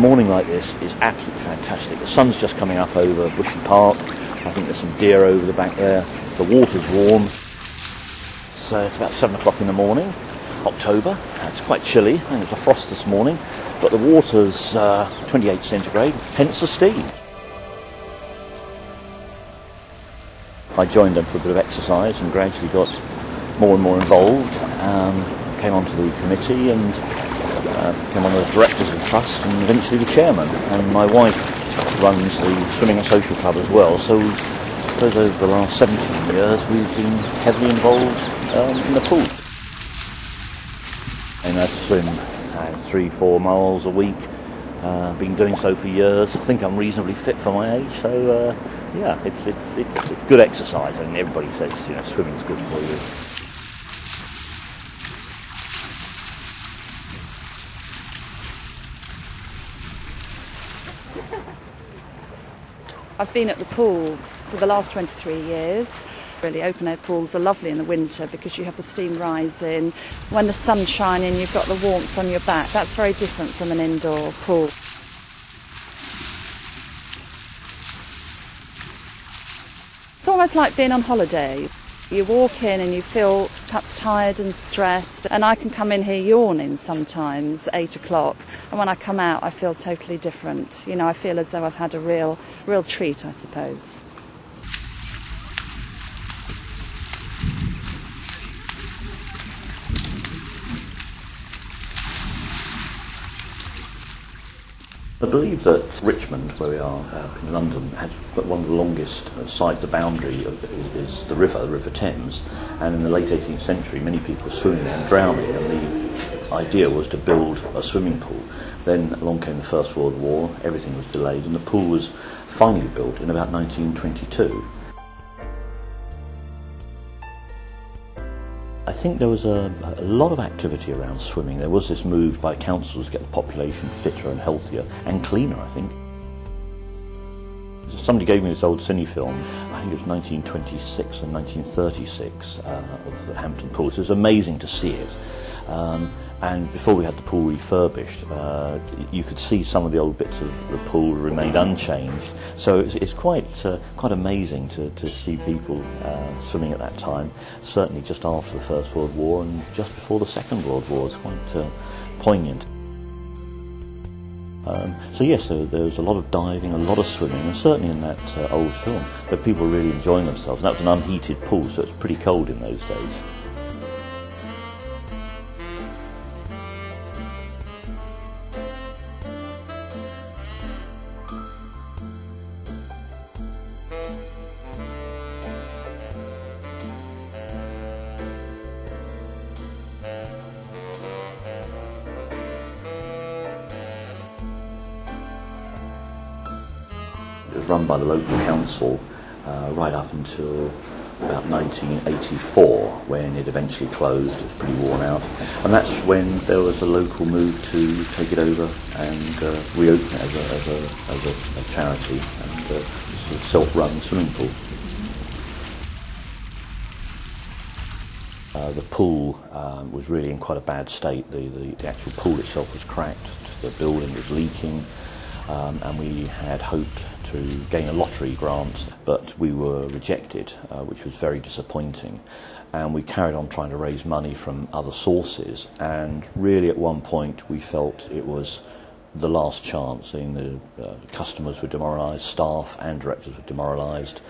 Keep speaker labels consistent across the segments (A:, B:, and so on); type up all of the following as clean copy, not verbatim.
A: morning like this is absolutely fantastic. The sun's just coming up over Bushy Park. I think there's some deer over the back there. The water's warm. So it's about 7 o'clock in the morning, October. It's quite chilly. I think there's a frost this morning, but the water's 28 centigrade, hence the steam. I joined them for a bit of exercise and gradually got more and more involved. Came onto the committee and became one of the directors of the trust and eventually the chairman. And my wife runs the Swimming and Social Club as well. So I suppose over the last 17 years we've been heavily involved in the pool. And I swim 3-4 miles a week. Been doing so for years. I think I'm reasonably fit for my age. So yeah, it's good exercise, and everybody says swimming's good for you.
B: I've been at the pool for the last 23 years. Really, open air pools are lovely in the winter because you have the steam rising. When the sun's shining, you've got the warmth on your back. That's very different from an indoor pool. It's almost like being on holiday. You walk in and you feel perhaps tired and stressed, and I can come in here yawning sometimes, 8 o'clock, and when I come out I feel totally different. I feel as though I've had a real treat, I suppose.
A: I believe that Richmond, where we are in London, has one of the longest sides. The boundary is the River Thames, and in the late 18th century many people were swimming there and drowning, and the idea was to build a swimming pool. Then along came the First World War, everything was delayed, and the pool was finally built in about 1922. I think there was a lot of activity around swimming. There was this move by councils to get the population fitter and healthier and cleaner, I think. Somebody gave me this old cine film, I think it was 1926 and 1936, of the Hampton Pool. So it was amazing to see it. And before we had the pool refurbished, you could see some of the old bits of the pool remained unchanged. So it's quite amazing to see people swimming at that time, certainly just after the First World War and just before the Second World War. It's quite poignant. So yes, there was a lot of diving, a lot of swimming, and certainly in that old film, that people were really enjoying themselves. And that was an unheated pool, so it's pretty cold in those days. It was run by the local council right up until about 1984, when it eventually closed. It was pretty worn out, and that's when there was a local move to take it over and reopen it as a charity and a sort of self-run swimming pool. The pool was really in quite a bad state. The actual pool itself was cracked, the building was leaking, and we had hoped to gain a lottery grant, but we were rejected, which was very disappointing. And we carried on trying to raise money from other sources, and really at one point we felt it was the last chance. The customers were demoralised, staff and directors were demoralised.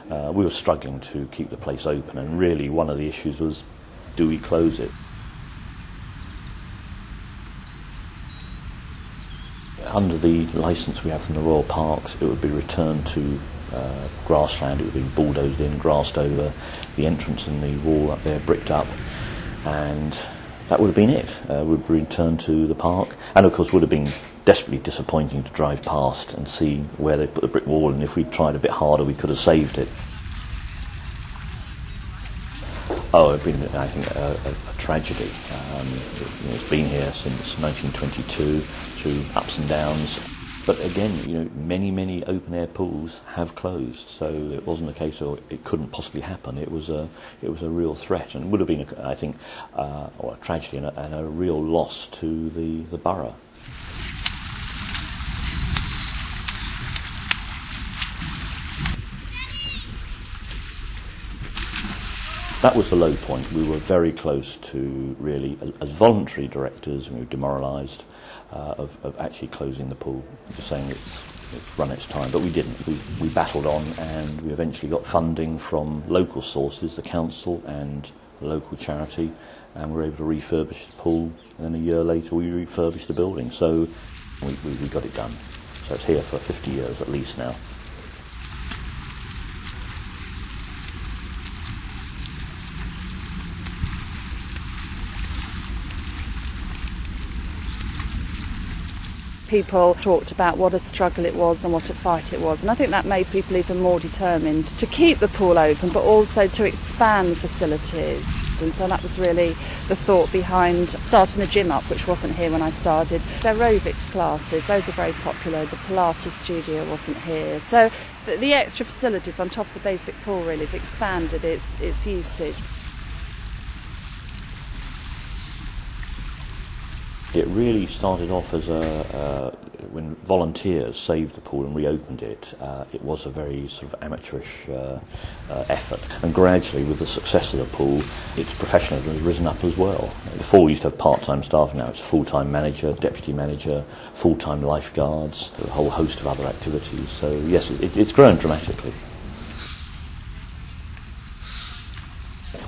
A: We were struggling to keep the place open, and really one of the issues was, do we close it? Under the licence we have from the Royal Parks, it would be returned to grassland. It would be bulldozed in, grassed over, the entrance and the wall up there bricked up, and that would have been it. Would be returned to the park, and of course would have been desperately disappointing to drive past and see where they put the brick wall, and if we'd tried a bit harder we could have saved it. Oh, it's been, I think, a tragedy. It's been here since 1922, through ups and downs. But again, many open-air pools have closed, so it wasn't a case of it couldn't possibly happen. It was a real threat, and would have been, I think, a tragedy and a real loss to the borough. That was the low point. We were very close to really, as voluntary directors, and we were demoralised of actually closing the pool, just saying it's run its time, but we didn't. We battled on, and we eventually got funding from local sources, the council and the local charity, and we were able to refurbish the pool, and then a year later we refurbished the building, so we got it done. So it's here for 50 years at least now.
B: People talked about what a struggle it was and what a fight it was, and I think that made people even more determined to keep the pool open but also to expand facilities. And so that was really the thought behind starting the gym up, which wasn't here when I started. The aerobics classes, those are very popular. The Pilates studio wasn't here. So the extra facilities on top of the basic pool really have expanded its usage.
A: It really started off as when volunteers saved the pool and reopened it. It was a very sort of amateurish effort, and gradually, with the success of the pool, its professionalism has risen up as well. Before we used to have part-time staff, now it's full-time manager, deputy manager, full-time lifeguards, a whole host of other activities. So yes, it's grown dramatically.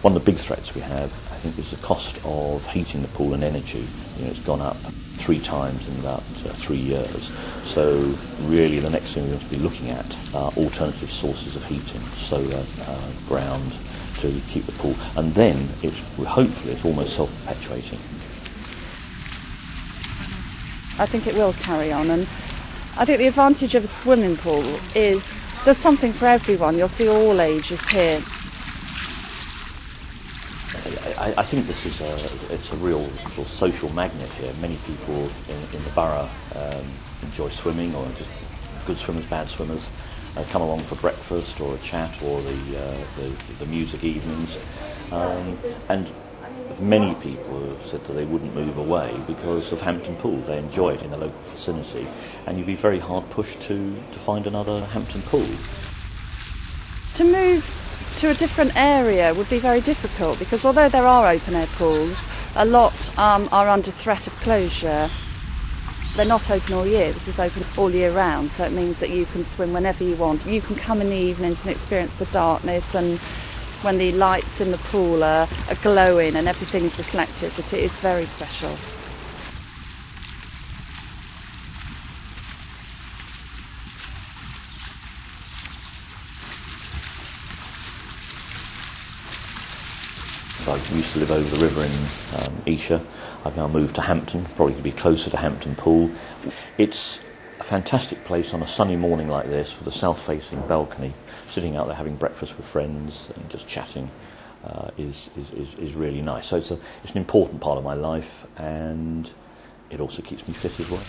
A: One of the big threats we have, I think, is the cost of heating the pool and energy. It's gone up 3 times in about 3 years. So really the next thing we're going to be looking at are alternative sources of heating, solar, ground, to keep the pool. And then hopefully it's almost self-perpetuating.
B: I think it will carry on, and I think the advantage of a swimming pool is there's something for everyone. You'll see all ages here.
A: I think this is a real sort of social magnet here. Many people in the borough enjoy swimming, or just good swimmers, bad swimmers, come along for breakfast or a chat or the music evenings. And many people have said that they wouldn't move away because of Hampton Pool. They enjoy it in the local vicinity, and you'd be very hard pushed to find another Hampton Pool.
B: To move to a different area would be very difficult, because although there are open air pools, a lot are under threat of closure. They're not open all year. This is open all year round, so it means that you can swim whenever you want. You can come in the evenings and experience the darkness, and when the lights in the pool are glowing and everything's reflected, but it is very special.
A: I used to live over the river in Esher. I've now moved to Hampton, probably to be closer to Hampton Pool. It's a fantastic place on a sunny morning like this, with a south-facing balcony. Sitting out there having breakfast with friends and just chatting is really nice. So it's an important part of my life, and it also keeps me fit as well.